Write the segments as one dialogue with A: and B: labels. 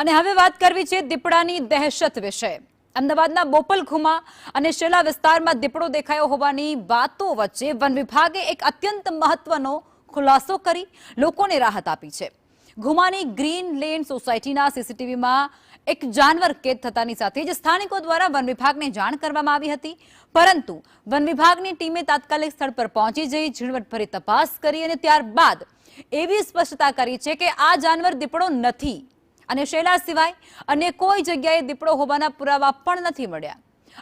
A: અને હવે વાત કરવી છે દીપડાની દહેશત વિશે। અમદાવાદના બોપલ ઘુમા અને શેલા વિસ્તારમાં દીપડો દેખાયો હોવાની વાતો વચ્ચે વન વિભાગે એક અત્યંત મહત્વનો ખુલાસો કરી લોકોને રાહત આપી છે। ઘુમાની ગ્રીન લેન સોસાયટીના સીસીટીવીમાં એક જાનવર કેદ થતાની સાથે જ સ્થાનિકો દ્વારા વન વિભાગને જાણ કરવામાં આવી હતી, પરંતુ વન વિભાગની ટીમે તાત્કાલિક સ્થળ પર પહોંચી જઈ ઝીણવટભરી તપાસ કરી અને ત્યારબાદ એવી સ્પષ્ટતા કરી છે કે આ જાનવર દીપડો નથી અને શેલા સિવાય અન્ય કોઈ જગ્યાએ દીપડો હોવાના પુરાવા પણ નથી મળ્યા।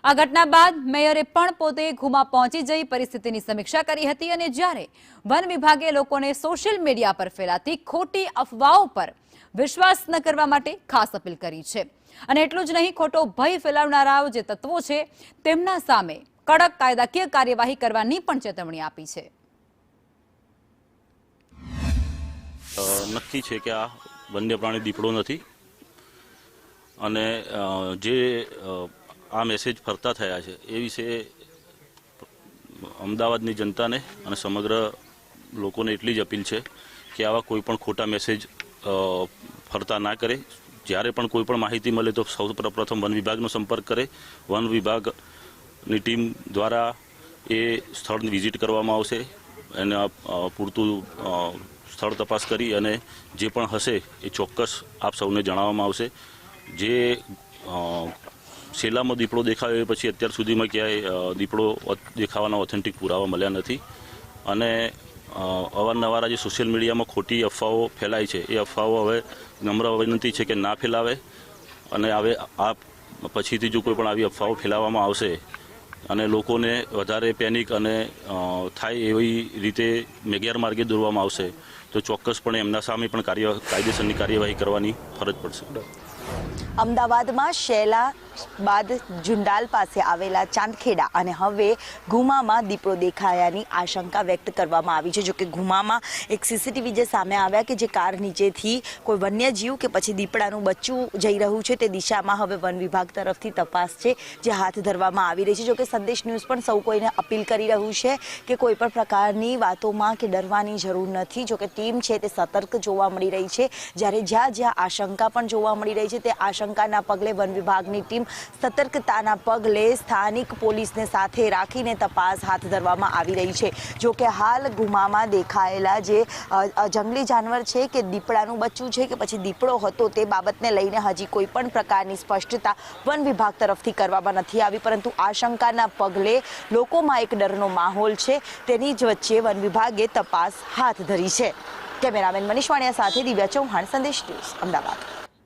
A: આ ઘટના બાદ મેયરે પણ પોતે ઘુમા પહોંચી જઈ પરિસ્થિતિની સમીક્ષા કરી હતી અને જ્યારે વન વિભાગે લોકોને સોશિયલ મીડિયા પર ફેલાતી ખોટી અફવાઓ પર વિશ્વાસ ન કરવા માટે ખાસ અપીલ કરી છે અને એટલું જ નહીં, ખોટો ભય ફેલાવનારાઓ જે તત્વો છે તેમના સામે કડક કાયદાકીય કાર્યવાહી કરવાની પણ ચેતવણી આપી છે।
B: નક્કી છે કે આ વન્ય પ્રાણી દીપડો નથી અને જે આ મેસેજ ફરતા થયા છે એ વિશે અમદાવાદની જનતાને અને સમગ્ર લોકોને એટલી જ અપીલ છે કે આવા કોઈ પણ ખોટા મેસેજ ફરતા ના કરે। જ્યારે પણ કોઈ પણ માહિતી મળે તો સૌપ્રથમ વન વિભાગનો સંપર્ક કરે। વન વિભાગની ટીમ દ્વારા એ સ્થળની વિઝિટ કરવામાં આવશે અને પૂરતું સ્થળ તપાસ કરી અને જે પણ હશે એ ચોક્કસ આપ સૌને જણાવવામાં આવશે। જે શેલામાં દીપડો દેખાયો એ પછી અત્યાર સુધીમાં ક્યાંય દીપડો દેખાવાના ઓથેન્ટિક પુરાવા મળ્યા નથી અને અવારનવાર જે સોશિયલ મીડિયામાં ખોટી અફવાઓ ફેલાય છે એ અફવાઓ હવે નમ્ર વિનંતી છે કે ના ફેલાવે અને હવે આ પછીથી જો કોઈ પણ આવી અફવાઓ ફેલાવવામાં આવશે અને લોકોને વધારે પેનિક અને થાય એવી રીતે ગેરમાર્ગે દોરવામાં આવશે તો ચોક્કસપણે એમના સામે પણ કાયદેસરની કાર્યવાહી કરવાની ફરજ પડશે।
C: અમદાવાદમાં શેલા બાદ ઝુંડાલ પાસે આવેલા ચાંદખેડા અને હવે ઘુમામાં દીપડો દેખાયાની આશંકા વ્યક્ત કરવામાં આવી છે। જોકે ઘુમામાં એક સીસીટીવી જે સામે આવ્યા કે જે કાર નીચેથી કોઈ વન્યજીવ કે પછી દીપડાનું બચ્ચું જઈ રહ્યું છે તે દિશામાં હવે વન વિભાગ તરફથી તપાસ છે જે હાથ ધરવામાં આવી રહી છે। જોકે સંદેશ ન્યૂઝ પણ સૌ કોઈને અપીલ કરી રહ્યું છે કે કોઈ પણ પ્રકારની વાતોમાં કે ડરવાની જરૂર નથી। જોકે ટીમ છે તે સતર્ક જોવા મળી રહી છે, જ્યારે જ્યાં જ્યાં આશંકા પણ જોવા મળી રહી છે તે આશંકાના પગલે વન વિભાગની ટીમ સતર્કતાના પગલે સ્થાનિક પોલીસને સાથે રાખીને તપાસ હાથ ધરવામાં આવી રહી છે। જોકે હાલ ઘુમામાં દેખાયેલા જે જંગલી જાનવર છે કે દીપડાનું બચ્ચું છે કે પછી દીપડો હતો તે બાબતને લઈને હજી કોઈ પણ પ્રકારની સ્પષ્ટતા વન વિભાગ તરફથી કરવામાં નથી આવી, પરંતુ આશંકાના પગલે લોકોમાં એક ડરનો માહોલ છે તેની જ વચ્ચે વન વિભાગે તપાસ હાથ ધરી છે। કેમેરામેન મનીષ વાણિયા સાથે દિવ્યા ચૌહાણ, સંદેશ ન્યૂઝ, અમદાવાદ।